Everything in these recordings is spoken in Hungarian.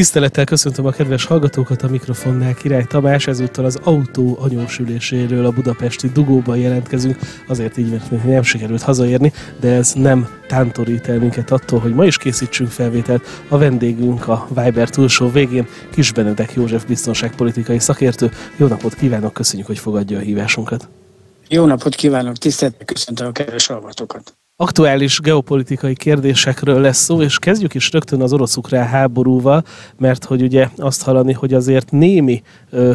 Tisztelettel köszöntöm a kedves hallgatókat, a mikrofonnál Király Tamás, ezúttal az autó anyósüléséről a budapesti dugóban jelentkezünk, azért így, mert nem sikerült hazaérni, de ez nem tántorít el minket attól, hogy ma is készítsünk felvételt. A vendégünk a Viber túlsó végén Kiss Benedek József biztonságpolitikai szakértő. Jó napot kívánok, köszönjük, hogy fogadja a hívásunkat. Jó napot kívánok, tisztelettel köszöntöm a kedves hallgatókat. Aktuális geopolitikai kérdésekről lesz szó, és kezdjük is rögtön az orosz-ukrán háborúval, mert hogy ugye azt hallani, hogy azért némi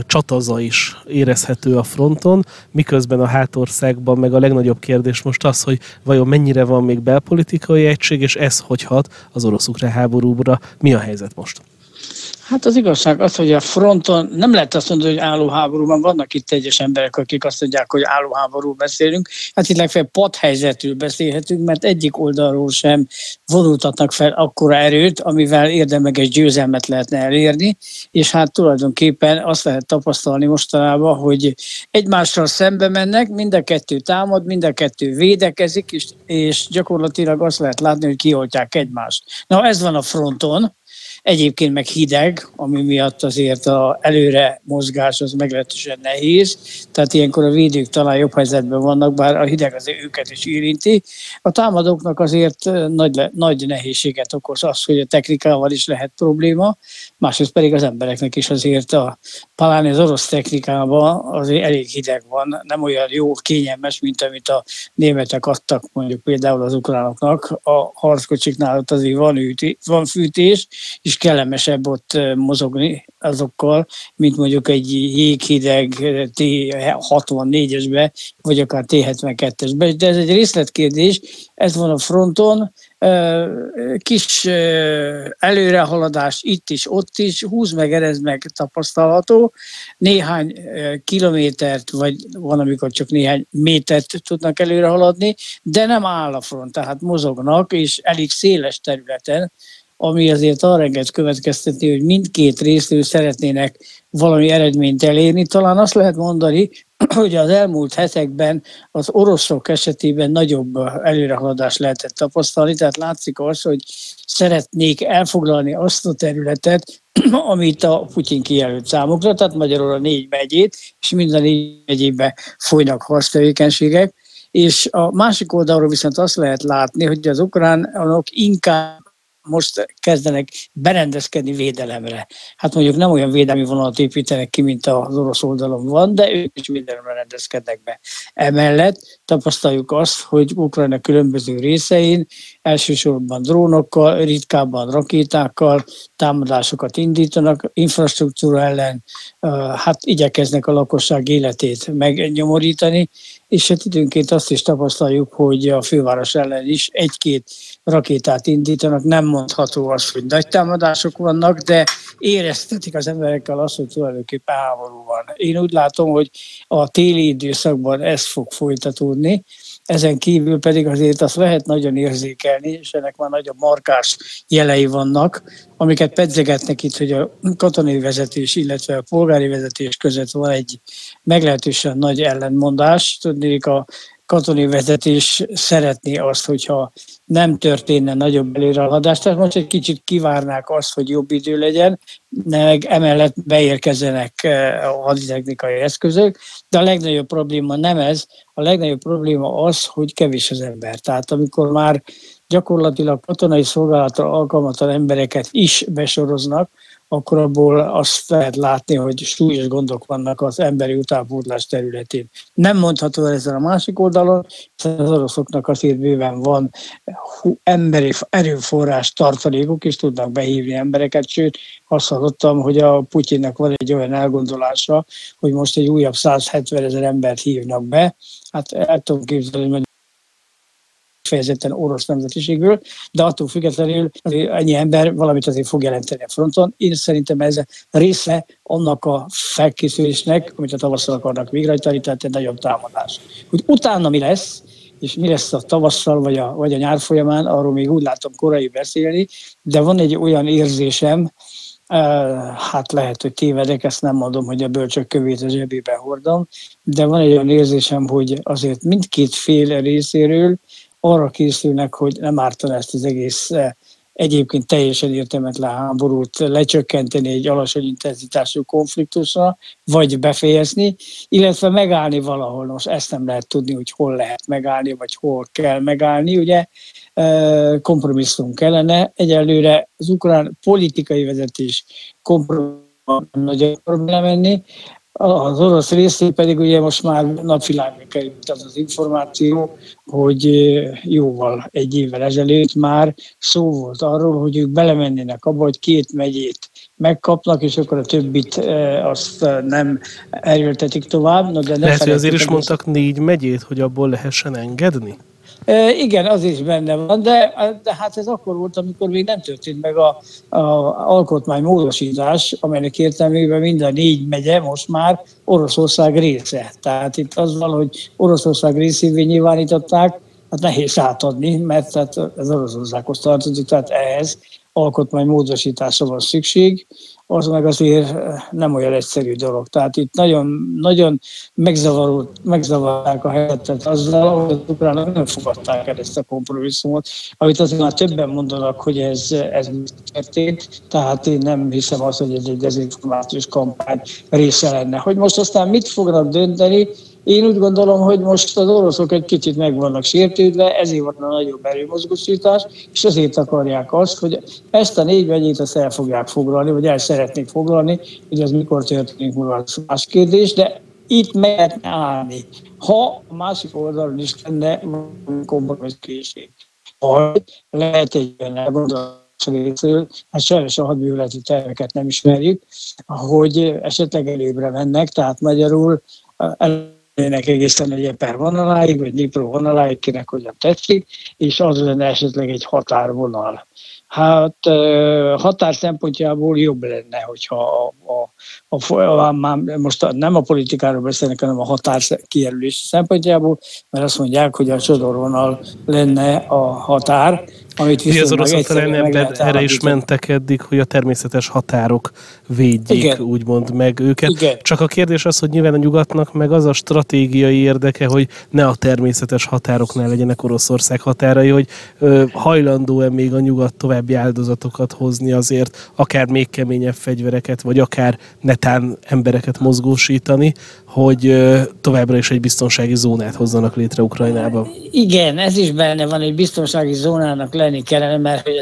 csataza is érezhető a fronton, miközben a hátországban meg a legnagyobb kérdés most az, hogy vajon mennyire van még belpolitikai egység, és ez hogy hat az orosz-ukrán háborúra. Mi a helyzet most? Hát az igazság az, hogy a fronton nem lehet azt mondani, hogy álló háborúban. Vannak itt egyes emberek, akik azt mondják, hogy álló háború beszélünk. Hát itt legfeljebb padhelyzetről beszélhetünk, mert egyik oldalról sem vonultatnak fel akkora erőt, amivel érdemleges győzelmet lehetne elérni, és hát tulajdonképpen azt lehet tapasztalni mostanában, hogy egymással szembe mennek, mind a kettő támad, mind a kettő védekezik, és gyakorlatilag azt lehet látni, hogy kioltják egymást. Na, ez van a fronton. Egyébként meg hideg, ami miatt azért az előre mozgás az meglehetősen nehéz, tehát ilyenkor a védők talán jobb helyzetben vannak, bár a hideg azért őket is érinti. A támadóknak azért nagy nehézséget okoz az, hogy a technikával is lehet probléma, másrészt pedig az embereknek is azért talán az orosz technikában azért elég hideg van, nem olyan jó, kényelmes, mint amit a németek adtak mondjuk például az ukránoknak. A harckocsiknál ott azért van fűtés, és kellemesebb ott mozogni azokkal, mint mondjuk egy jéghideg T-64-esbe, vagy akár T-72-esbe. De ez egy részletkérdés, ez van a fronton, kis előrehaladás itt is, ott is, húz meg, erez meg tapasztalható, néhány kilométert, vagy van, amikor csak néhány métert tudnak előre haladni, de nem áll a front, tehát mozognak, és elég széles területen, ami azért arra enged következtetni, hogy mindkét részről szeretnének valami eredményt elérni. Talán azt lehet mondani, hogy az elmúlt hetekben az oroszok esetében nagyobb előrehaladást lehetett tapasztalni, tehát látszik az, hogy szeretnék elfoglalni azt a területet, amit a Putyin kijelölt számukra, tehát magyarul a 4 megyét, és minden 4 megyében folynak harctevékenységek. És a másik oldalról viszont azt lehet látni, hogy az ukránok inkább most kezdenek berendezkedni védelemre. Hát mondjuk nem olyan védelmi vonalat építenek ki, mint az orosz oldalon van, de ők is védelemre rendezkednek be. Emellett tapasztaljuk azt, hogy Ukrajna különböző részein elsősorban drónokkal, ritkábban rakétákkal támadásokat indítanak, infrastruktúra ellen, hát igyekeznek a lakosság életét megnyomorítani, és hát időnként azt is tapasztaljuk, hogy a főváros ellen is egy-két rakétát indítanak. Nem mondható az, hogy nagy támadások vannak, de éreztetik az emberekkel azt, hogy tulajdonképpen háború van. Én úgy látom, hogy a téli időszakban ez fog folytatódni, ezen kívül pedig azért azt lehet nagyon érzékelni, és ennek már nagyon markás jelei vannak, amiket pedzegetnek itt, hogy a katonai vezetés, illetve a polgári vezetés között van egy meglehetősen nagy ellentmondás. Tudnék, a katonai vezetés szeretné azt, hogyha nem történne nagyobb előrehaladás. Tehát most egy kicsit kivárnák azt, hogy jobb idő legyen, meg emellett beérkezzenek a haditechnikai eszközök, de a legnagyobb probléma nem ez, a legnagyobb probléma az, hogy kevés az ember. Tehát amikor már gyakorlatilag katonai szolgálatra alkalmatlan embereket is besoroznak, akkor abból azt lehet látni, hogy súlyos gondok vannak az emberi utánpótlás területén. Nem mondható ezzel a másik oldalon, hiszen az oroszoknak azért bőven van emberi erőforrás tartalékok, és tudnak behívni embereket, sőt, azt hallottam, hogy a Putyinnak van egy olyan elgondolása, hogy most egy újabb 170 000 embert hívnak be. Hát el tudom képzelni, hogy fejezetten orosz nemzetiségből, de attól függetlenül ennyi ember valamit azért fog jelenteni a fronton. Én szerintem ez része annak a felkészülésnek, amit a tavasszal akarnak végrehajtani, tehát egy nagyobb támadás. Hogy utána mi lesz, és mi lesz a tavasszal vagy a nyár folyamán, arról még úgy látom korai beszélni, de van egy olyan érzésem, hát lehet, hogy tévedek, ezt nem mondom, hogy a bölcsök kövét a zsebébe hordom, de van egy olyan érzésem, hogy azért mindkét fél részéről arra készülnek, hogy nem ártana ezt az egész egyébként teljesen értelmetlen háborút lecsökkenteni egy alacsony intenzitású konfliktusra, vagy befejezni, illetve megállni valahol. Most ezt nem lehet tudni, hogy hol lehet megállni, vagy hol kell megállni, ugye kompromisszum kellene. Egyelőre az ukrán politikai vezetés kompromisszum nagyon belemenni. Az orosz részén pedig ugye most már napvilágra került az információ, hogy jóval egy évvel ezelőtt már szó volt arról, hogy ők belemennének abba, hogy 2 megyét megkapnak, és akkor a többit azt nem erőltetik tovább. No, de lehet, hogy azért is mondtak 4 megyét, hogy abból lehessen engedni? Igen, az is benne van, de hát ez akkor volt, amikor még nem történt meg a alkotmánymódosítás, amelynek értelmében mind a 4 megye most már Oroszország része. Tehát itt az van, hogy Oroszország részévé nyilvánították, hát nehéz átadni, mert tehát ez Oroszországhoz tartozik, tehát ehhez alkotmánymódosításra van szükség, az meg azért nem olyan egyszerű dolog. Tehát itt nagyon, nagyon megzavarták a helyzetet azzal, hogy az ukránok nem fogadták el ezt a kompromisszumot, amit azért már többen mondanak, hogy ez történt, tehát én nem hiszem azt, hogy ez egy dezinformációs kampány része lenne. Hogy most aztán mit fognak dönteni, én úgy gondolom, hogy most az oroszok egy kicsit meg vannak sértődve, ezért van a nagyobb erőmozgósítás, és ezért akarják azt, hogy ezt a 4 megyét azt el fogják foglalni, vagy el szeretnék foglalni, hogy ez mikor történik, az más kérdés, de itt meg lehetne állni. Ha a másik oldalon is lenne kompromisszumkészség, vagy lehet egy olyan elgondolás részről, hát sajnos a hadműveleti terveket nem ismerjük, hogy esetleg előbbre mennek, tehát magyarul ennek egészen egy Eper vonaláig, vagy Dnipro vonaláig, kinek hogyan tetszik, és az lenne esetleg egy határvonal. Hát határ szempontjából jobb lenne, hogyha most nem a politikáról beszélnek, hanem a határ kijelölés szempontjából, mert azt mondják, hogy a sodorvonal lenne a határ, amit viszont az oroszok talán erre is mentek eddig, hogy a természetes határok védjék, igen, úgymond meg őket. Igen. Csak a kérdés az, hogy nyilván a nyugatnak meg az a stratégiai érdeke, hogy ne a természetes határoknál legyenek Oroszország határai, hogy hajlandó-e még a nyugat további áldozatokat hozni azért, akár még keményebb fegyvereket, vagy akár netán embereket mozgósítani, hogy továbbra is egy biztonsági zónát hozzanak létre Ukrajnába. Igen, ez is benne van, egy biztonsági zónának lenni kellene, mert hogy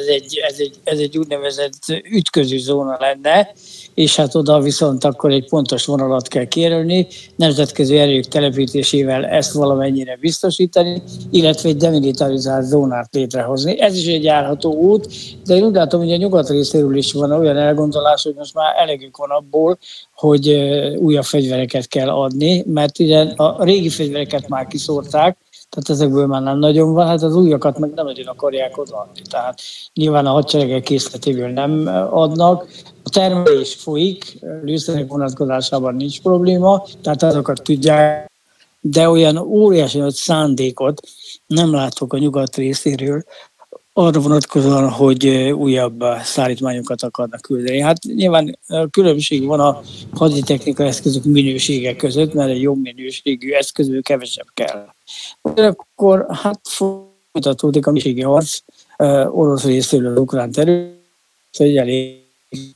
ez egy úgynevezett ütköző zóna lenne, és hát oda viszont akkor egy pontos vonalat kell kijelölni, nemzetközi erők telepítésével ezt valamennyire biztosítani, illetve egy demilitarizált zónát létrehozni. Ez is egy járható út, de én úgy látom, hogy a nyugat részéről is van olyan elgondolás, hogy most már elegük van abból, hogy újabb fegyvereket kell adni, mert ugye a régi fegyvereket már kiszórták, tehát ezekből már nem nagyon van, hát az újakat meg nem nagyon akarják odaadni. Tehát nyilván a hadseregek készletéből nem adnak. A termelés folyik, lőszerek vonatkozásában nincs probléma, tehát azokat tudják, de olyan óriási nagy szándékot nem látok a nyugat részéről, arra vonatkozóan, hogy újabb szállítmányokat akarnak küldeni. Hát nyilván különbség van a haditechnikai eszközök minősége között, mert egy jobb minőségű eszközből kevesebb kell. Akkor hát folytatódik a minőségi harc orosz részéről az ukrán terület, hogy elég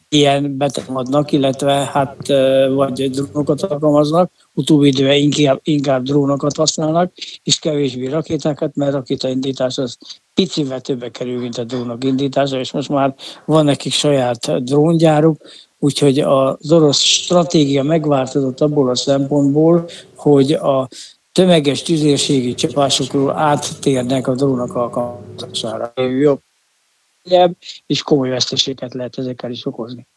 ilyen betámadnak, illetve hát vagy drónokat alkalmaznak, utóbbi időben inkább drónokat használnak, és kevésbé rakétákat, mert rakétaindítás az picivel többe kerül, mint a drónok indítása, és most már van nekik saját dróngyáruk, úgyhogy az orosz stratégia megváltozott abból a szempontból, hogy a tömeges tüzérségi csapásokról áttérnek a drónok alkalmazására. Jobb és komoly veszteségeket lehet ezekkel is okozni.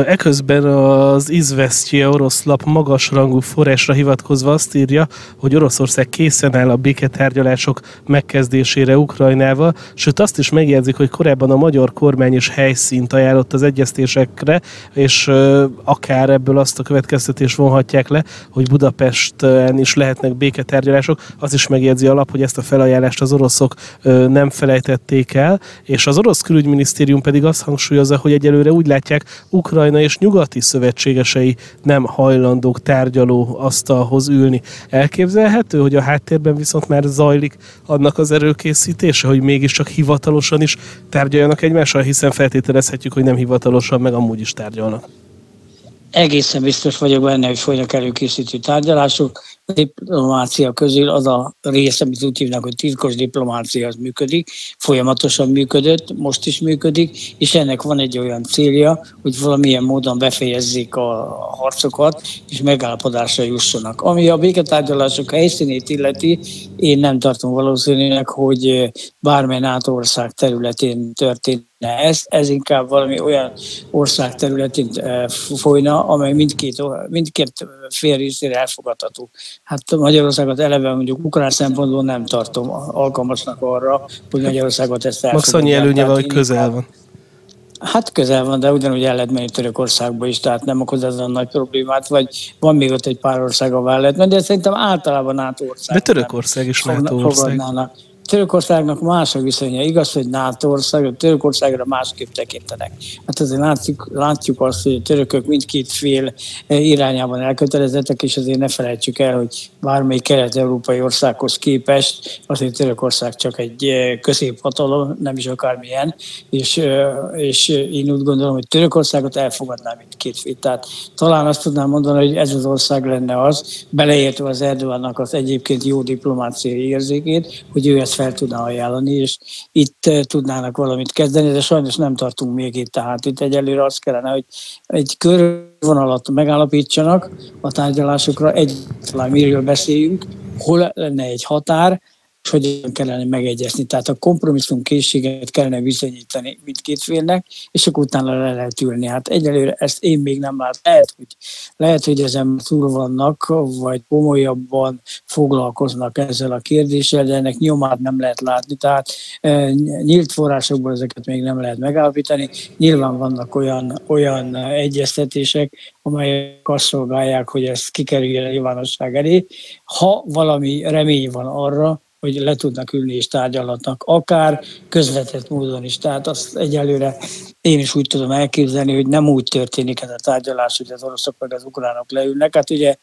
Eközben az Izvestje orosz lap magasrangú forrásra hivatkozva azt írja, hogy Oroszország készen áll a béketárgyalások megkezdésére Ukrajnával, sőt azt is megjegyzik, hogy korábban a magyar kormány is helyszínt ajánlott az egyeztésekre, és akár ebből azt a következtetést vonhatják le, hogy Budapesten is lehetnek béketárgyalások. Az is megjegyzi a lap, hogy ezt a felajánlást az oroszok nem felejtették el, és az orosz külügyminisztérium pedig azt hangsúlyozza, hogy egyelőre úgy látják, Ukrajna Ukrajna és nyugati szövetségesei nem hajlandók tárgyaló asztalhoz ülni. Elképzelhető, hogy a háttérben viszont már zajlik annak az erőkészítése, hogy mégiscsak hivatalosan is tárgyaljanak egymással, hiszen feltételezhetjük, hogy nem hivatalosan, meg amúgy is tárgyalnak. Egészen biztos vagyok benne, hogy folynak előkészítő tárgyalások. A diplomácia közül az a rész, amit úgy hívnak, hogy titkos diplomácia, az működik, folyamatosan működött, most is működik, és ennek van egy olyan célja, hogy valamilyen módon befejezzék a harcokat, és megállapodásra jussanak. Ami a béketárgyalások helyszínét illeti, én nem tartom valószínűleg, hogy bármely NATO ország területén történt ez inkább valami olyan ország területén folyna, amely mindkét fél részére elfogadható. Hát Magyarországot eleve mondjuk ukrán szempontból nem tartom alkalmasnak arra, hogy Magyarországot ezt elfogadják. Max annyi előnye van, hogy közel van. Hát közel van, de ugyanúgy el lehet menni Törökországba is, tehát nem okoz ez a nagy problémát, vagy van még ott egy pár ország, ahol el lehet menni, de szerintem általában NATO ország. De Törökország is NATO ország. Törökországnak más a viszonya. Igaz, hogy NATO ország, Törökországra másképp tekintenek. Hát azért látjuk azt, hogy a törökök mindkét fél irányában elkötelezettek, és azért ne felejtsük el, hogy bármelyik kelet-európai országhoz képest azért Törökország csak egy középhatalom, nem is akármilyen, és én úgy gondolom, hogy Törökországot elfogadná mindkét fél. Tehát talán azt tudnám mondani, hogy ez az ország lenne az, beleértve az Erdogannak az egyébként jó diplomáciai érzékét, hogy ő ezt fel tudná ajánlani, és itt tudnának valamit kezdeni, de sajnos nem tartunk még itt. Tehát itt egyelőre az kellene, hogy egy körvonalat megállapítsanak a tárgyalásokra, egyáltalán miről beszéljünk, hol lenne egy határ, és hogyan kellene megegyezni. Tehát a kompromisszumkészséget kellene bizonyítani mindkét félnek, és akkor utána le lehet ülni. Hát egyelőre ezt én még nem látom. Lehet, hogy ezen túl vannak, vagy komolyabban foglalkoznak ezzel a kérdéssel, de ennek nyomát nem lehet látni. Tehát nyílt forrásokból ezeket még nem lehet megállapítani. Nyilván vannak olyan egyeztetések, amelyek azt szolgálják, hogy ez kikerüljön a nyilvánosság elé. Ha valami remény van arra, hogy le tudnak ülni és tárgyalhatnak, akár közvetett módon is. Tehát azt egyelőre én is úgy tudom elképzelni, hogy nem úgy történik ez a tárgyalás, hogy az oroszok meg az ukránok leülnek. Hát ugye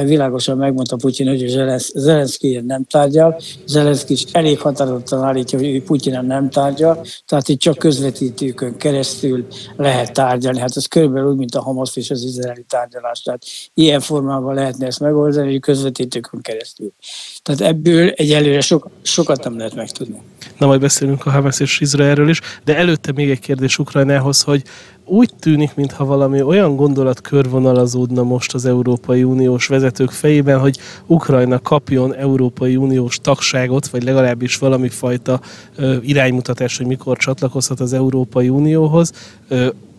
világosan megmondta Putyin, hogy Zelenszky nem tárgyal. Zelenszky is elég határozottan állítja, hogy ő Putyinen nem tárgyal. Tehát itt csak közvetítőkön keresztül lehet tárgyalni. Hát ez körülbelül úgy, mint a Hamasz és az izraeli tárgyalás. Tehát ilyen formában lehetne ezt megoldani, hogy közvetítőkön keresztül. Tehát ebből egyelőre sokat nem lehet megtudni. Na, majd beszélünk a Hamasz és Izraelről is, de előtte még egy kérdés Ukrajnához, hogy úgy tűnik, mintha valami olyan gondolat körvonalazódna most az Európai Uniós vezetők fejében, hogy Ukrajna kapjon Európai Uniós tagságot, vagy legalábbis valami fajta iránymutatás, hogy mikor csatlakozhat az Európai Unióhoz,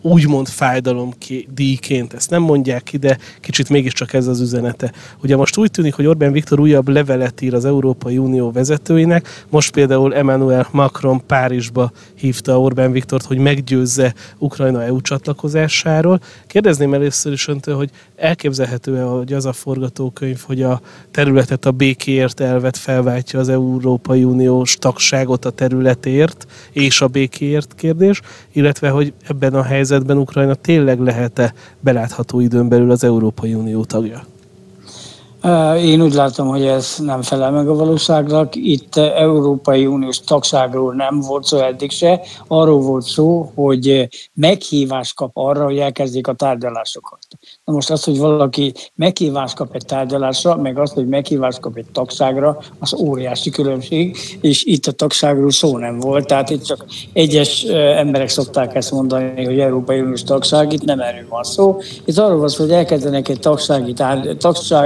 úgymond fájdalomdíjként. Ezt nem mondják ki, de kicsit mégiscsak ez az üzenete. Ugye most úgy tűnik, hogy Orbán Viktor újabb levelet ír az Európai Unió vezetőinek, most például Emmanuel Macron Párizsba hívta Orbán Viktort, hogy meggyőzze Ukrajna EU csatlakozásáról. Kérdezném először is öntől, hogy elképzelhető-e, hogy az a forgatókönyv, hogy a területet a békéért elvet felváltja az Európai Uniós tagságot a területért és a békéért kérdés, illetve hogy ebben a helyzetben Ukrajna tényleg lehet-e belátható időn belül az Európai Unió tagja? Én úgy látom, hogy ez nem felel meg a valóságnak. Itt Európai Uniós tagságról nem volt szó eddig se. Arról volt szó, hogy meghívást kap arra, hogy elkezdjék a tárgyalásokat. Na most az, hogy valaki meghívást kap egy tárgyalásra, meg az, hogy meghívást kap egy tagságra, az óriási különbség, és itt a tagságról szó nem volt. Tehát itt csak egyes emberek szokták ezt mondani, hogy Európai Uniós tagság, itt nem erről van szó. Itt arról van szó, hogy elkezdenek egy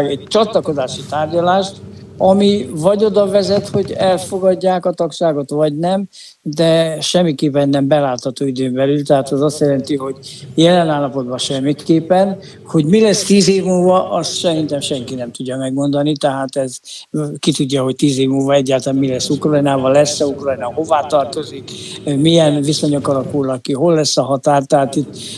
egy csatlakozási tárgyalást, ami vagy oda vezet, hogy elfogadják a tagságot, vagy nem, de semmiképpen nem belátható időn belül, tehát az azt jelenti, hogy jelen állapotban semmiképpen, hogy mi lesz 10 év múlva, azt szerintem senki nem tudja megmondani, tehát ez ki tudja, hogy 10 év múlva egyáltalán mi lesz Ukrajnával, lesz-e Ukrajna, hová tartozik, milyen viszonyok alakulnak ki, hol lesz a határ, tehát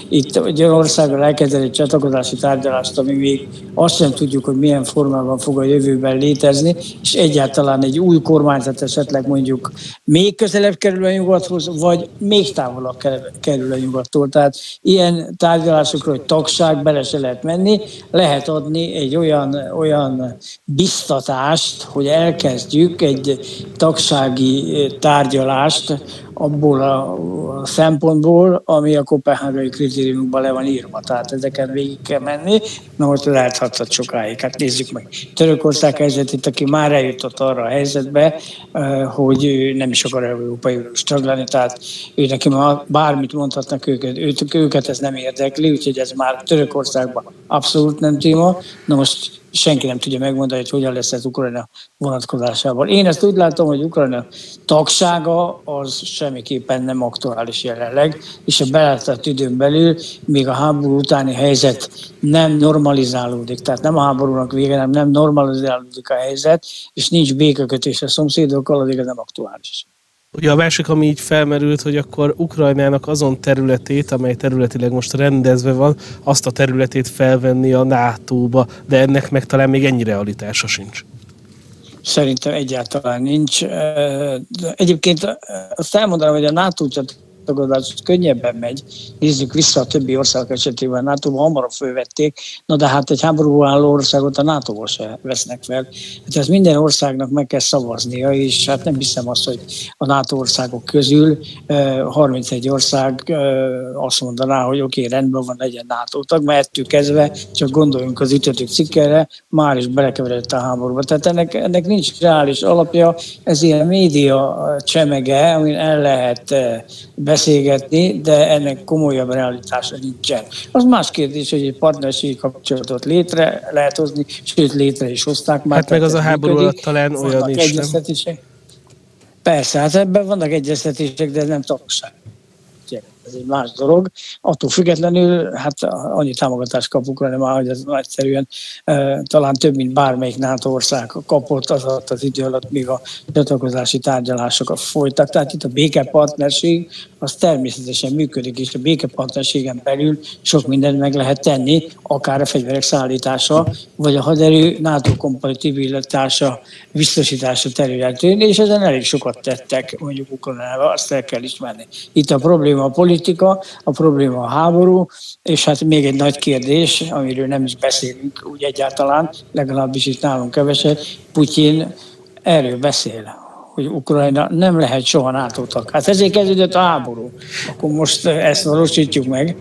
itt egy olyan országgal elkezdeni egy csatlakozási tárgyalást, ami még azt sem tudjuk, hogy milyen formában fog a jövőben létezni, létrehozni, és egyáltalán egy új kormányzat esetleg mondjuk még közelebb kerül a nyugathoz, vagy még távolabb kerül a nyugattól. Tehát ilyen tárgyalásokra, hogy tagság, bele se lehet menni, lehet adni egy olyan biztatást, hogy elkezdjük egy tagsági tárgyalást abból a szempontból, ami a koppenhágai kritériumokban le van írva. Tehát ezeket végig kell menni, na most lehethatott sokáig. Hát nézzük meg Törökország helyzetét, aki már eljutott arra a helyzetbe, hogy ő nem is akar Európai Uniós tag lenni, tehát ő neki már bármit mondhatnak őket ez nem érdekli, úgyhogy ez már Törökországban abszolút nem téma. Na most senki nem tudja megmondani, hogy hogyan lesz ez Ukrajna vonatkozásában. Én ezt úgy látom, hogy Ukrajna tagsága az semmiképpen nem aktuális jelenleg, és a belátható időn belül még a háború utáni helyzet nem normalizálódik, tehát nem a háborúnak vége, nem normalizálódik a helyzet, és nincs békekötés a szomszédokkal, addig ez nem aktuális. Ugye a másik, ami így felmerült, hogy akkor Ukrajnának azon területét, amely területileg most rendezve van, azt a területét felvenni a NATO-ba, de ennek meg talán még ennyi realitása sincs. Szerintem egyáltalán nincs. Egyébként azt elmondanám, hogy a NATO csatlakozás könnyebben megy. Nézzük vissza a többi ország esetében, a NATO-ban hamarabb fölvették, na de hát egy háborúban álló országot a NATO-ból se vesznek fel. Hát ezt minden országnak meg kell szavaznia, és hát nem hiszem azt, hogy a NATO országok közül 31 ország azt mondaná, hogy oké, rendben van, legyen NATO tag, mert ettől kezdve csak gondoljunk az ütöttük cikkere, már is belekeveredett a háborúba. Tehát ennek nincs reális alapja, ez ilyen média csemege, amin el lehet beszélgetni, de ennek komolyabb realitása nincsen. Az más kérdés, hogy egy partnerségi kapcsolatot létre lehet hozni, sőt létre is hozták már. Hát meg az a háború alatt talán olyan is, nem? Persze, hát ebben vannak egyeztetések, de ez nem tagság. Ez egy más dolog. Attól függetlenül, hát annyi támogatást kap Ukrajna már, hogy ez egyszerűen talán több, mint bármelyik NATO ország kapott az alatt az idő alatt, míg a csatlakozási tárgyalások folytak. Tehát itt a békepartnerség az természetesen működik, és a békepartnerségen belül sok mindent meg lehet tenni, akár a fegyverek szállítása, vagy a haderő NATO kompatibilitása, biztosítása területén, és ezen elég sokat tettek, mondjuk Ukrajnával, azt el kell ismerni. Itt a probléma a politika, a probléma a háború, és hát még egy nagy kérdés, amiről nem is beszélünk úgy egyáltalán, legalábbis itt nálunk keveset, Putyin erről beszél, hogy Ukrajna nem lehet soha NATO tag. Hát ezért kezdődött a háború. Akkor most ezt valósítjuk meg.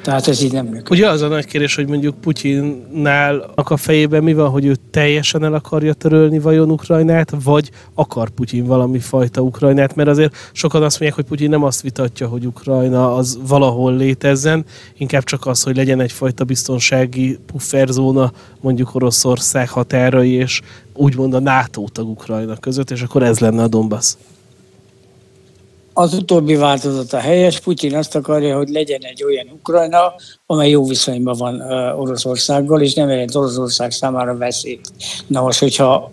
Tehát ez így nem működik. Ugye az a nagy kérdés, hogy mondjuk Putyinnál a fejében mi van, hogy ő teljesen el akarja törölni vajon Ukrajnát, vagy akar Putyin valami fajta Ukrajnát, mert azért sokan azt mondják, hogy Putyin nem azt vitatja, hogy Ukrajna az valahol létezzen, inkább csak az, hogy legyen egyfajta biztonsági pufferzóna mondjuk Oroszország határai és úgymond a NATO tag Ukrajna között, és akkor ez lenne a Donbass. Az utóbbi változata helyes. Putyin azt akarja, hogy legyen egy olyan Ukrajna, amely jó viszonyban van Oroszországgal, és nem jelent Oroszország számára veszélyt. Na most, hogyha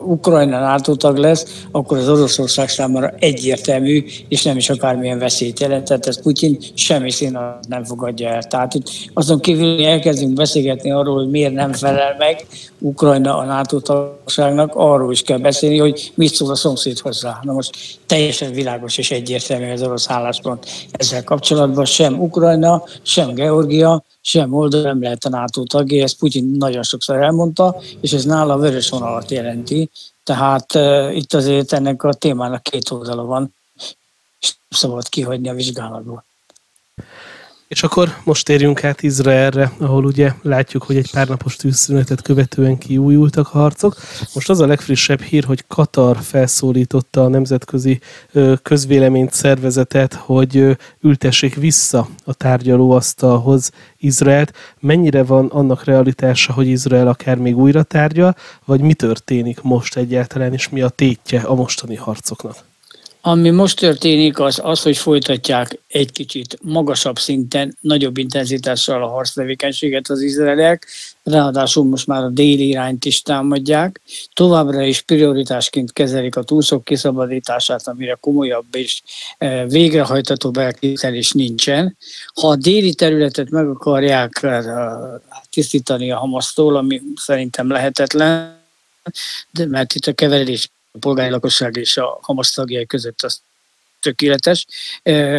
Ukrajna NATO tag lesz, akkor az Oroszország számára egyértelmű, és nem is akármilyen veszélyt jelent. Tehát ezt Putyin semmi színen nem fogadja el. Tehát itt azon kívül elkezdünk beszélgetni arról, hogy miért nem felel meg Ukrajna a NATO tagságnak, arról is kell beszélni, hogy mit szól a szomszéd hozzá. Na most teljesen világos és egyértelmű az orosz álláspont ezzel kapcsolatban. Sem Ukrajna, sem Georgia, sem Moldova nem lehet a NATO tagja, ezt Putyin nagyon sokszor elmondta, és ez nála a vörös vonalat jelenti. Tehát itt azért ennek a témának két oldala van, és nem szabad kihagyni a vizsgálatból. És akkor most térjünk át Izraelre, ahol ugye látjuk, hogy egy pár napos tűzszünetet követően kiújultak a harcok. Most az a legfrissebb hír, hogy Katar felszólította a nemzetközi közvéleményt szervezetet, hogy ültessék vissza a tárgyalóasztalhoz Izraelt. Mennyire van annak realitása, hogy Izrael akár még újra tárgyal, vagy mi történik most egyáltalán, és mi a tétje a mostani harcoknak? Ami most történik, az, hogy folytatják egy kicsit magasabb szinten, nagyobb intenzitással a harctevékenységet az izraeliek, ráadásul most már a déli irányt is támadják. Továbbra is prioritásként kezelik a túlszok kiszabadítását, amire komolyabb és végrehajthatóbb elképzelés nincsen. Ha a déli területet meg akarják tisztítani a Hamasztól, ami szerintem lehetetlen, de mert itt a keveredés a polgári lakosság és a Hamas tagjai között az tökéletes.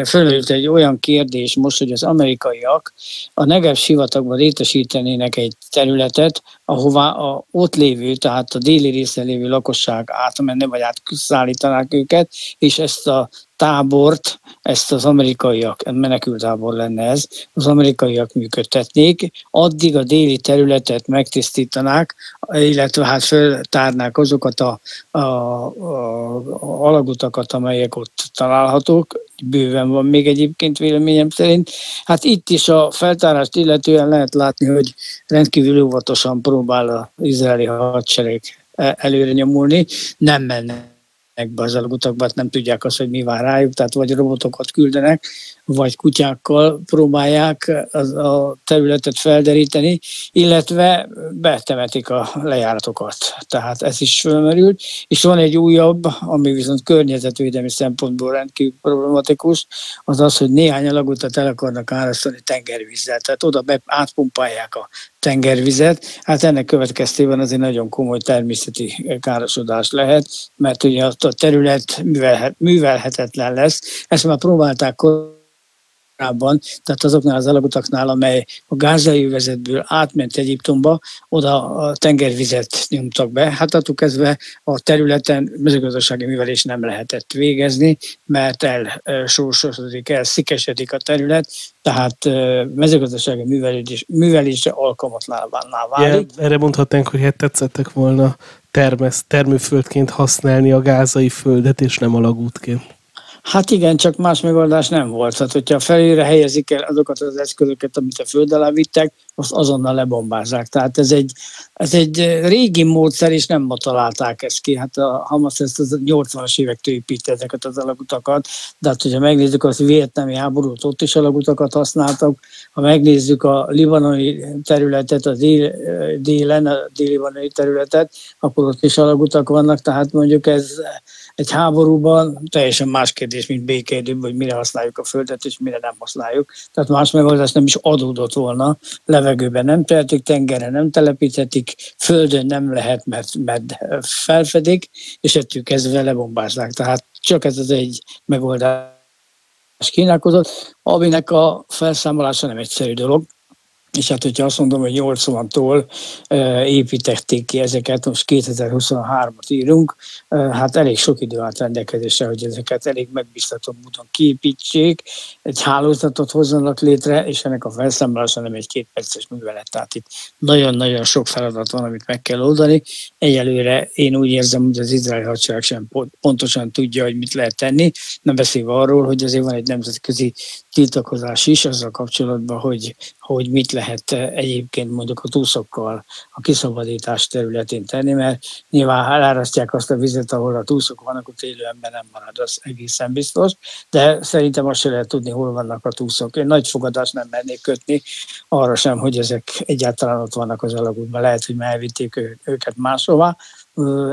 Fölmerült egy olyan kérdés most, hogy az amerikaiak a Negev sivatagban létesítenének egy területet, ahová a ott lévő, tehát a déli részen lévő lakosság átmenne, vagy átszállítanák őket, és ezt a tábort, ezt az amerikaiak, menekültábor lenne ez, az amerikaiak működtetnék, addig a déli területet megtisztítanák, illetve hát feltárnák azokat a alagutakat, amelyek ott találhatók, bőven van még egyébként véleményem szerint. Hát itt is a feltárást illetően lehet látni, hogy rendkívül óvatosan próbál az izraeli hadsereg előre nyomulni, nem mennek be az alagutakba, hát nem tudják azt, hogy mi vár rájuk, tehát vagy robotokat küldenek, vagy kutyákkal próbálják a területet felderíteni, illetve betemetik a lejáratokat. Tehát ez is fölmerült. És van egy újabb, ami viszont környezetvédelmi szempontból rendkívül problematikus, az az, hogy néhány alagutat el akarnak árasztani tengervízzel. Tehát oda átpumpálják a tengervizet. Hát ennek következtében azért nagyon komoly természeti károsodás lehet, mert ugye a terület művelhetetlen lesz. Ezt már próbálták korábban, tehát azoknál az alagutaknál, amely a gázai övezetből átment Egyiptomba, oda a tengervizet nyomtak be. Hát attól kezdve a területen mezőgazdasági művelés nem lehetett végezni, mert elsósosodik, elszikesedik a terület, tehát mezőgazdasági művelésre alkalmatlanná válik. Ja, erre mondhatnánk, hogy hát tetszettek volna termőföldként használni a gázai földet, és nem alagútként. Hát igen, csak más megoldás nem volt. Hát, hogyha felére helyezik el azokat az eszközöket, amit a föld alá vittek, azt azonnal lebombázzák. Tehát ez egy régi módszer, és nem ma találták ezt ki. Hát a Hamas ezt az 80-as évektől épít ezeket az alagutakat, de hát, hogyha megnézzük az vietnámi háborút, ott is alagutakat használtak. Ha megnézzük a libanoni területet, a dél-libanoni területet, akkor ott is alagutak vannak, tehát mondjuk ez egy háborúban teljesen más kérdés, mint békeidőben, hogy mire használjuk a földet, és mire nem használjuk. Tehát más megoldás nem is adódott volna. Levegőben nem tehetik, tengeren nem telepíthetik, földön nem lehet, mert felfedik, és ettől kezdve lebombázzák. Tehát csak ez az egy megoldás kínálkozott, aminek a felszámolása nem egyszerű dolog. És hát, hogyha azt mondom, hogy 80-tól építették ki ezeket, most 2023-at írunk, hát elég sok idő állt rendelkezésre, hogy ezeket elég megbízható módon kiépítsék, egy hálózatot hozzanak létre, és ennek a felszámolása nem egy 2 perces művelet. Tehát itt nagyon-nagyon sok feladat van, amit meg kell oldani. Egyelőre én úgy érzem, hogy az izraeli hadsereg sem pontosan tudja, hogy mit lehet tenni. Nem beszélve arról, hogy azért van egy nemzetközi tiltakozás is azzal kapcsolatban, hogy mit lehet egyébként mondjuk a túszokkal a kiszabadítás területén tenni, mert nyilván elárasztják azt a vizet, ahol a túszok vannak, ott élő ember nem marad, az egészen biztos, de szerintem azt se lehet tudni, hol vannak a túszok. Én nagy fogadást nem mernék kötni arra sem, hogy ezek egyáltalán ott vannak az alagútban. Lehet, hogy már elvitték őket máshova.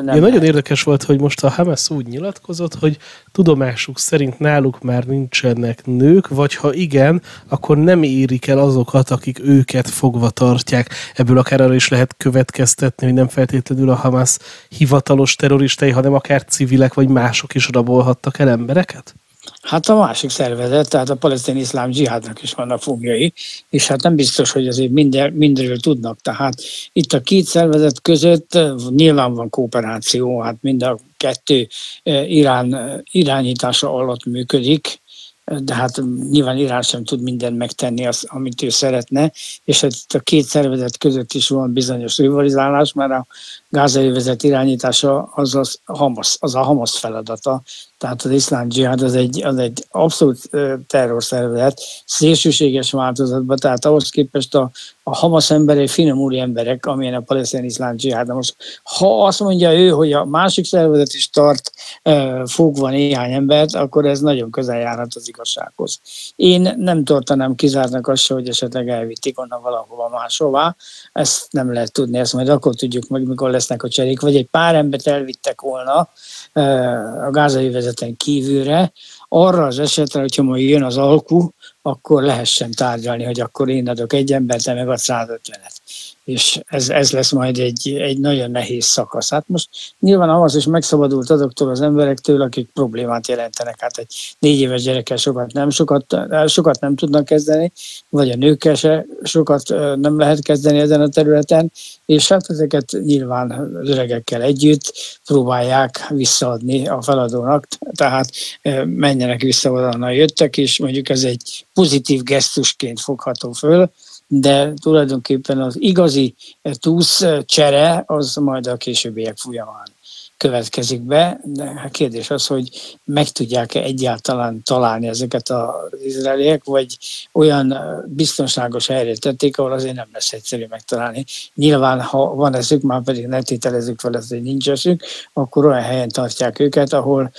Nagyon érdekes volt, hogy most a Hamas úgy nyilatkozott, hogy tudomásuk szerint náluk már nincsenek nők, vagy ha igen, akkor nem érik el azokat, akik őket fogva tartják. Ebből akár arra is lehet következtetni, hogy nem feltétlenül a Hamas hivatalos terroristái, hanem akár civilek vagy mások is rabolhattak el embereket? Hát a másik szervezet, tehát a palesztin iszlám dzsihádnak is vannak fogjai, és hát nem biztos, hogy azért mindenről tudnak. Tehát itt a két szervezet között nyilván van kooperáció, hát mind a kettő Irán irányítása alatt működik, de hát nyilván Irán sem tud mindent megtenni, amit ő szeretne, és hát itt a két szervezet között is van bizonyos rivalizálás, mert a gázai övezet irányítása az a Hamas feladata. Tehát az iszlám dzsihád az egy abszolút terrorszervezet, szélsőséges változatban, tehát ahhoz képest a Hamas emberek, finomúri emberek, amilyen a palesztin iszlám dzsihád. Most, ha azt mondja ő, hogy a másik szervezet is tart fogva néhány embert, akkor ez nagyon közel járhat az igazsághoz. Én nem tartanám kizártnak azt, hogy esetleg elvitték onnan valahova máshová. Ezt nem lehet tudni, ezt majd akkor tudjuk meg, mikor lesznek a cserék, vagy egy pár embert elvittek volna a gázai övezeten kívülre, arra az esetre, hogyha majd jön az alkú, akkor lehessen tárgyalni, hogy akkor én adok egy embert, te meg a 150-et. És ez lesz majd egy nagyon nehéz szakasz. Hát most nyilván Hamas is megszabadult azoktól az emberektől, akik problémát jelentenek. Hát egy 4 éves gyerekkel sokat nem tudnak kezdeni, vagy a nőkkel se sokat nem lehet kezdeni ezen a területen, és hát ezeket nyilván az öregekkel együtt próbálják visszaadni a feladónak, tehát menjenek vissza oda, ahonnan jöttek, és mondjuk ez egy pozitív gesztusként fogható föl, de tulajdonképpen az igazi túsz csere az majd a későbbiek folyamán következik be, de a kérdés az, hogy meg tudják-e egyáltalán találni ezeket az izraeliek, vagy olyan biztonságos helyre tették, ahol azért nem lesz egyszerű megtalálni. Nyilván, ha van eszük, már pedig ne tételezzük fel ezt, hogy nincs eszük, akkor olyan helyen tartják őket, ahol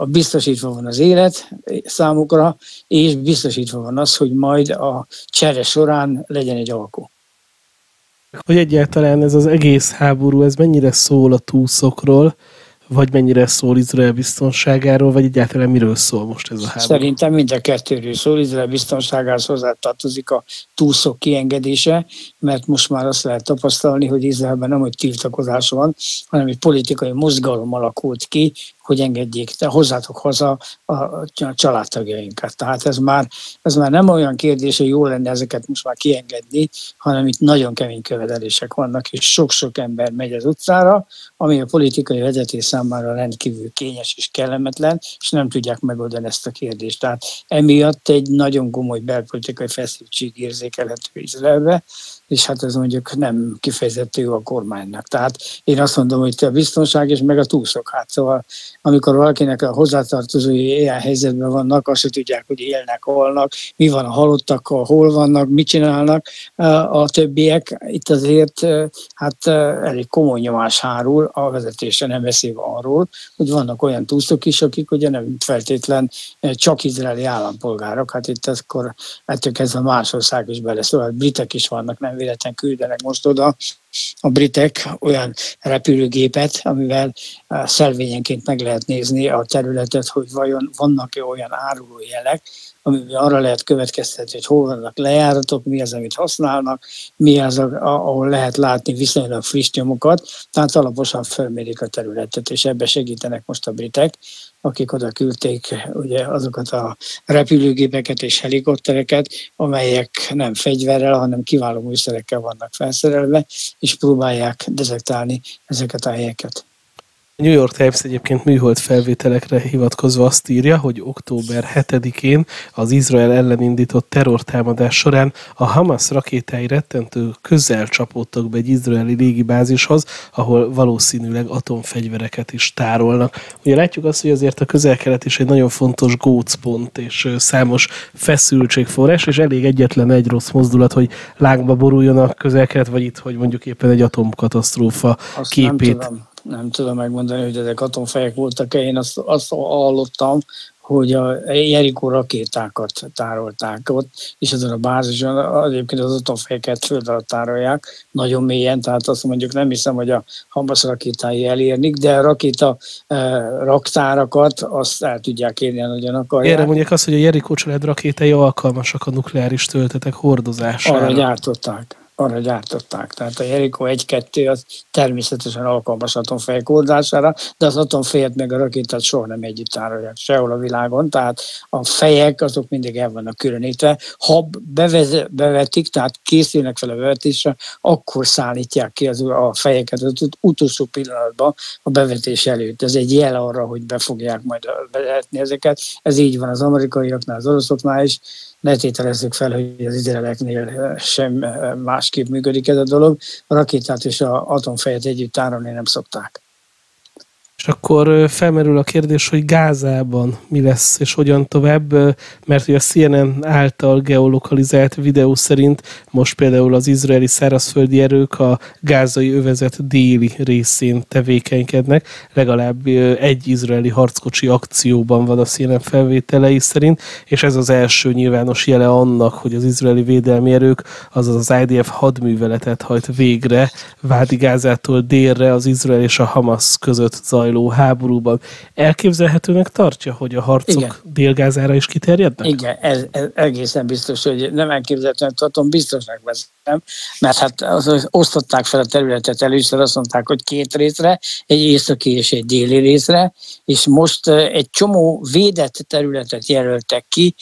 biztosítva van az élet számukra, és biztosítva van az, hogy majd a csere során legyen egy alkú. Hogy egyáltalán ez az egész háború, ez mennyire szól a túszokról, vagy mennyire szól Izrael biztonságáról, vagy egyáltalán miről szól most ez a háború? Szerintem mind a kettőről szól. Izrael biztonságához hozzátartozik a túszok kiengedése, mert most már azt lehet tapasztalni, hogy Izraelben nem hogy tiltakozás van, hanem egy politikai mozgalom alakult ki, hogy engedjék, de hozzátok haza a családtagjainkat. Tehát ez már nem olyan kérdés, hogy jó lenne ezeket most már kiengedni, hanem itt nagyon kemény követelések vannak, és sok-sok ember megy az utcára, ami a politikai vezetés számára rendkívül kényes és kellemetlen, és nem tudják megoldani ezt a kérdést. Tehát emiatt egy nagyon komoly belpolitikai feszültség érzékelhető Izraelbe, és hát ez mondjuk nem kifejezetten jó a kormánynak. Tehát én azt mondom, hogy a biztonság és meg a túszok. Hát szóval amikor valakinek a hozzátartozói ilyen helyzetben vannak, azt se tudják, hogy élnek, halnak, mi van a halottakkal, hol vannak, mit csinálnak a többiek. Itt azért hát elég komoly nyomás hárul a vezetésre, nem beszélve arról, hogy vannak olyan túszok is, akik ugye nem feltétlen csak izraeli állampolgárok. Hát itt akkor ettől kezdve más ország is beleszól, hát britek is vannak, nem véletlen küldenek most oda a britek olyan repülőgépet, amivel szelvényenként meg lehet nézni a területet, hogy vajon vannak-e olyan áruló jelek, amiben arra lehet következtetni, hogy hol vannak lejáratok, mi az, amit használnak, mi az, ahol lehet látni viszonylag friss nyomokat, tehát alaposan felmérik a területet, és ebbe segítenek most a britek, akik oda küldték ugye azokat a repülőgépeket és helikoptereket, amelyek nem fegyverrel, hanem kiváló műszerekkel vannak felszerelve, és próbálják detektálni ezeket a helyeket. A New York Times egyébként műhold felvételekre hivatkozva azt írja, hogy október 7-én az Izrael ellen indított terrortámadás során a Hamas rakétái rettentő közel csapódtak be egy izraeli légibázishoz, ahol valószínűleg atomfegyvereket is tárolnak. Ugye látjuk azt, hogy azért a Közel-Kelet is egy nagyon fontos gócpont és számos feszültségforrás, és elég egyetlen egy rossz mozdulat, hogy lángba boruljon a Közel-Kelet, vagy itt, hogy mondjuk éppen egy atomkatasztrófa képét. Nem tudom megmondani, hogy ezek atomfejek voltak-e. Én azt hallottam, hogy a Jerikó rakétákat tárolták ott, és ezen a bázison egyébként az atomfejeket föld alatt tárolják, nagyon mélyen, tehát azt mondjuk nem hiszem, hogy a Hamas rakétái elérnik, de a rakéta raktárakat azt el tudják érni, nagyon akarják. Erre mondják azt, hogy a Jerikó család rakétái alkalmasak a nukleáris töltetek hordozására. Arra gyártották. Tehát a Jerikó 1-2 az természetesen alkalmas atomfejek oldására, de az atomfejet meg a rakétát soha nem együtt tárolják sehol a világon, tehát a fejek azok mindig el vannak különítve. Ha bevetik, tehát készülnek fel a bevetésre, akkor szállítják ki a fejeket az utolsó pillanatban a bevetés előtt. Ez egy jel arra, hogy be fogják majd bevetni ezeket. Ez így van az amerikaiaknál, az oroszoknál is. Ne tételezzük fel, hogy az izraeleknél sem másképp működik ez a dolog. A rakétát és az atomfejet együtt tárolni nem szokták. És akkor felmerül a kérdés, hogy Gázában mi lesz és hogyan tovább, mert ugye a CNN által geolokalizált videó szerint most például az izraeli szárazföldi erők a gázai övezet déli részén tevékenykednek. Legalább egy izraeli harckocsi akcióban van a CNN felvételei szerint, és ez az első nyilvános jele annak, hogy az izraeli védelmi erők, azaz az IDF hadműveletet hajt végre Vádi Gázától délre az Izrael és a Hamas között zajló zajló háborúban. Elképzelhetőnek tartja, hogy a harcok Dél-Gázára is kiterjednek? Igen, ez egészen biztos, hogy nem elképzelhetőnek tartom, biztosnak veszem, mert hát osztották fel a területet először, azt mondták, hogy 2 részre, egy északi és egy déli részre, és most egy csomó védett területet jelöltek ki,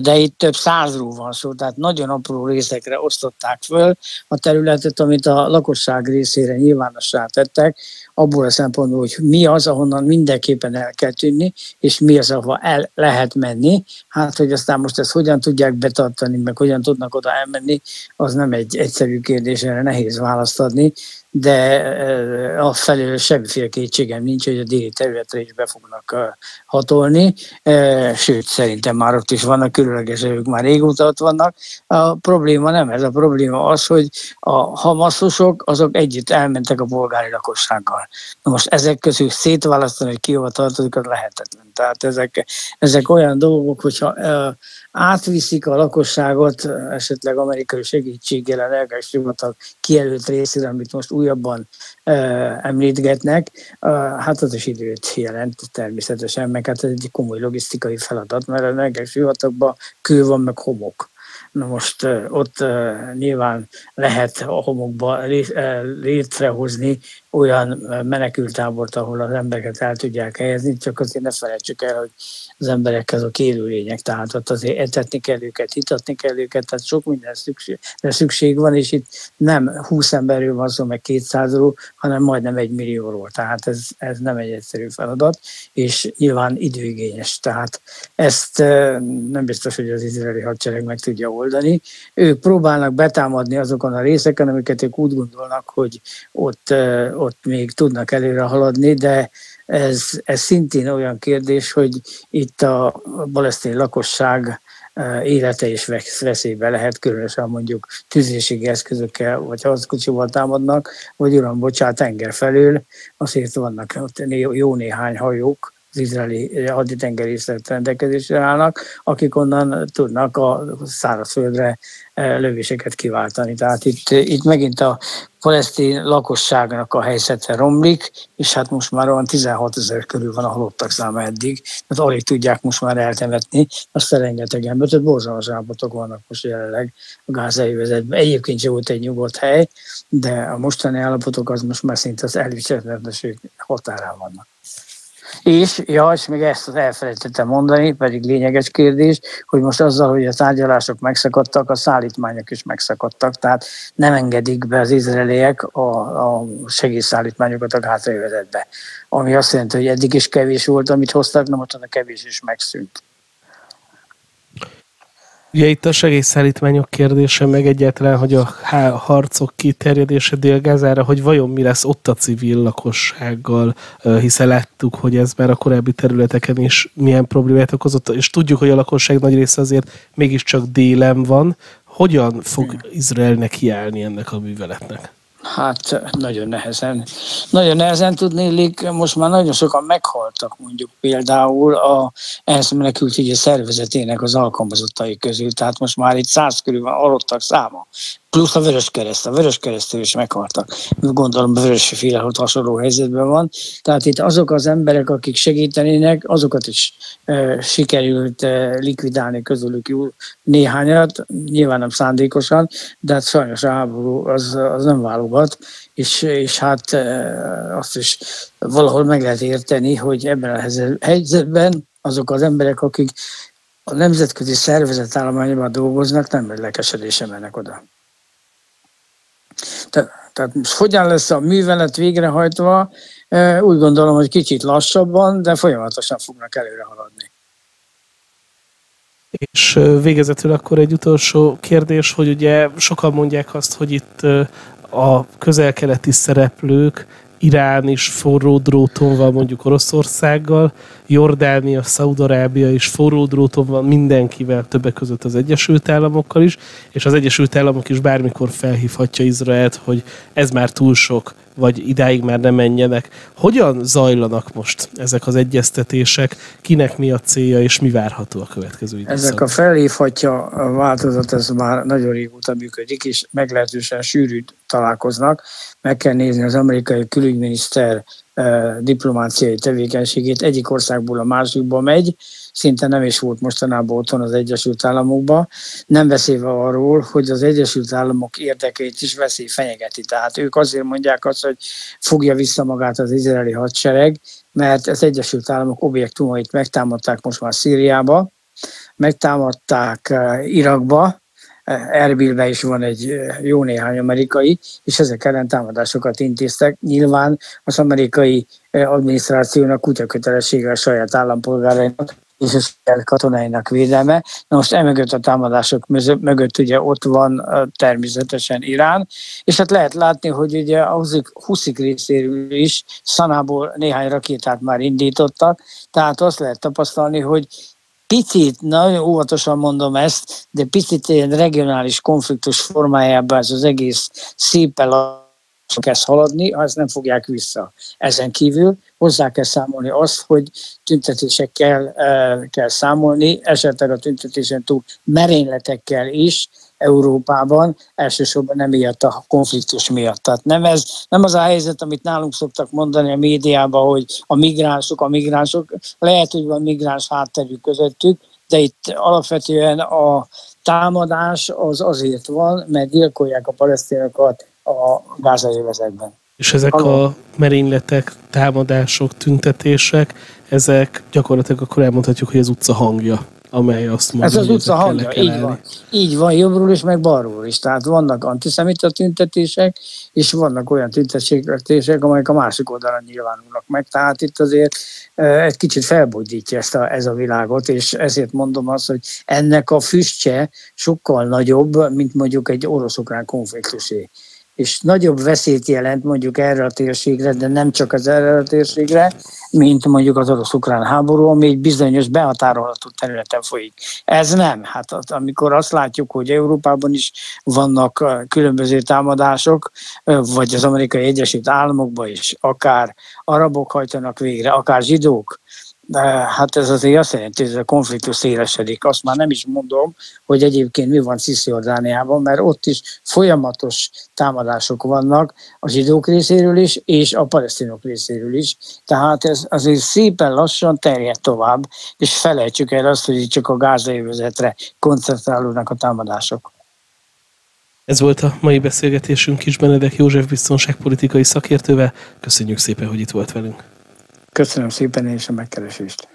de itt több 100-ról van szó, tehát nagyon apró részekre osztották föl a területet, amit a lakosság részére nyilvánossá tettek, abból a szempontból, hogy mi az, ahonnan mindenképpen el kell tűnni, és mi az, ahova el lehet menni. Hát, hogy aztán most ezt hogyan tudják betartani, meg hogyan tudnak oda elmenni, az nem egy egyszerű kérdés, erre nehéz választ adni, de afelől semmiféle kétségem nincs, hogy a déli területre is be fognak hatolni, sőt, szerintem már ott is vannak különleges erők, már régóta ott vannak. A probléma nem ez, a probléma az, hogy a hamaszosok azok együtt elmentek a polgári lakossággal. Na most ezek közül szétválasztani, hogy ki hova tartozik, az lehetetlen. Tehát ezek olyan dolgok, hogyha átviszik a lakosságot, esetleg amerikai segítséggel a lelkes hivatal kijelölt részére, amit most újabban említgetnek, hát az is időt jelent természetesen, meg hát ez egy komoly logisztikai feladat, mert a lelkes hivatalban kő van, meg homok. Na most ott nyilván lehet a homokba létrehozni olyan menekültábort, ahol az embereket el tudják helyezni, csak azért ne felejtsük el, hogy az emberek azok élőlények, tehát ott azért etetni kell őket, hitatni kell őket, tehát sok minden szükség van, és itt nem 20 emberről van szó, meg 200-ról, hanem majdnem 1 millióról, tehát ez nem egy egyszerű feladat, és nyilván időigényes, tehát ezt nem biztos, hogy az izraeli hadsereg meg tudja oldani. Ők próbálnak betámadni azokon a részeken, amiket ők úgy gondolnak, hogy ott még tudnak előre haladni, de ez szintén olyan kérdés, hogy itt a palesztin lakosság élete is veszélybe lehet, különösen mondjuk tüzérségi eszközökkel, vagy harckocsival támadnak, vagy uram, bocsánat, tenger felől, azért vannak ott jó néhány hajók, az izraeli haditengerészet rendelkezésre állnak, akik onnan tudnak a szárazföldre lövéseket kiváltani. Tehát itt megint a palesztin lakosságnak a helyzete romlik, és hát most már olyan 16 000 körül van a halottak száma eddig, tehát alig tudják most már eltemetni, azt a rengeteg ember, tehát borzalmas állapotok vannak most jelenleg a gázai övezetben. Egyébként sem volt egy nyugodt hely, de a mostani állapotok az most már szinte az elviselhetetlenség határán vannak. És még ezt elfelejtettem mondani, pedig lényeges kérdés, hogy most azzal, hogy a tárgyalások megszakadtak, a szállítmányok is megszakadtak, tehát nem engedik be az izraeliek a segélyszállítmányokat a gázai-övezetbe. Ami azt jelenti, hogy eddig is kevés volt, amit hoztak, na most a kevés is megszűnt. Ugye itt a segélyszállítmányok kérdése, meg egyáltalán, hogy a harcok kiterjedése Dél-Gázára, hogy vajon mi lesz ott a civil lakossággal, hiszen láttuk, hogy ez már a korábbi területeken is milyen problémát okozott, és tudjuk, hogy a lakosság nagy része azért mégiscsak délen van. Hogyan fog Izrael nekiállni ennek a műveletnek? Hát nagyon nehezen. Nagyon nehezen tudnélik, most már nagyon sokan meghaltak, mondjuk például a ENSZ menekültügyi szervezetének az alkalmazottai közül, tehát most már itt 100 körül van halottak száma. Plusz a Vöröskeresztől is meghaltak. Gondolom a Vörösféle hasonló helyzetben van. Tehát itt azok az emberek, akik segítenének, azokat is sikerült likvidálni közülük jó néhányat, nyilván nem szándékosan, de hát sajnos a háború az nem válogat, és hát azt is valahol meg lehet érteni, hogy ebben a helyzetben azok az emberek, akik a nemzetközi szervezet állományban dolgoznak, nem lelkesedésen mennek oda. Tehát most hogyan lesz a művelet végrehajtva, úgy gondolom, hogy kicsit lassabban, de folyamatosan fognak előre haladni. És végezetül akkor egy utolsó kérdés, hogy ugye sokan mondják azt, hogy itt a közel-keleti szereplők, Irán is forró dróton van mondjuk Oroszországgal, Jordánia, Szaúd-Arábia is forró dróton van mindenkivel, többek között az Egyesült Államokkal is, és az Egyesült Államok is bármikor felhívhatja Izraelt, hogy ez már túl sok, vagy idáig már nem menjenek. Hogyan zajlanak most ezek az egyeztetések, kinek mi a célja, és mi várható a következő időszakban? Ezek a felhívhatja változat, ez már nagyon régóta működik, és meglehetősen sűrűn találkoznak. Meg kell nézni az amerikai külügyminiszter diplomáciai tevékenységét egyik országból a másikba megy, szinte nem is volt mostanában otthon az Egyesült Államokban, nem beszélve arról, hogy az Egyesült Államok érdekeit is veszély fenyegeti. Tehát ők azért mondják azt, hogy fogja vissza magát az izraeli hadsereg, mert az Egyesült Államok objektumait megtámadták most már Szíriába, megtámadták Irakba, Erbilben is van egy jó néhány amerikai, és ezek ellen támadásokat intéztek. Nyilván az amerikai adminisztrációnak kutyakötelessége a saját állampolgárainak és a saját katonáinak védelme. Na most emögött a támadások mögött ugye ott van természetesen Irán, és hát lehet látni, hogy ugye a huszik részéről is Szanából néhány rakétát már indítottak, tehát azt lehet tapasztalni, hogy picit, nagyon óvatosan mondom ezt, de picit ilyen regionális konfliktus formájában ez az egész szépen kezd haladni, azt nem fogják vissza. Ezen kívül hozzá kell számolni azt, hogy tüntetésekkel kell számolni, esetleg a tüntetésen túl merényletekkel is Európában, elsősorban nem miatt a konfliktus miatt. Tehát nem az a helyzet, amit nálunk szoktak mondani a médiában, hogy a migránsok, lehet, hogy van migráns hátterük közöttük, de itt alapvetően a támadás az azért van, mert gyilkolják a palesztinokat a gázai övezetben. És ezek a merényletek, támadások, tüntetések, ezek gyakorlatilag akkor elmondhatjuk, hogy az utca hangja, amely azt mondja, ez az utca hangja, így van, jobbról is, meg balról is. Tehát vannak antiszemita tüntetések, és vannak olyan tüntetések, amelyek a másik oldalon nyilvánulnak meg. Tehát itt azért egy kicsit felbojdítja ez a világot, és ezért mondom azt, hogy ennek a füstje sokkal nagyobb, mint mondjuk egy orosz-ukrán konfliktusé. És nagyobb veszélyt jelent mondjuk erre a térségre, de nem csak az erre a térségre, mint mondjuk az orosz-ukrán háború, ami egy bizonyos behatárolható területen folyik. Ez nem. Hát amikor azt látjuk, hogy Európában is vannak különböző támadások, vagy az Amerikai Egyesült Államokban is, akár arabok hajtanak végre, akár zsidók, hát ez azért azt jelenti, hogy ez a konfliktus szélesedik. Azt már nem is mondom, hogy egyébként mi van Cisjordániában, mert ott is folyamatos támadások vannak a zsidók részéről is, és a palesztinok részéről is. Tehát ez azért szépen lassan terjed tovább, és felejtsük el azt, hogy csak a gázai övezetre koncentrálódnak a támadások. Ez volt a mai beszélgetésünk Kiss Benedek József biztonságpolitikai szakértővel. Köszönjük szépen, hogy itt volt velünk. Köszönöm szépen én is a megkeresést.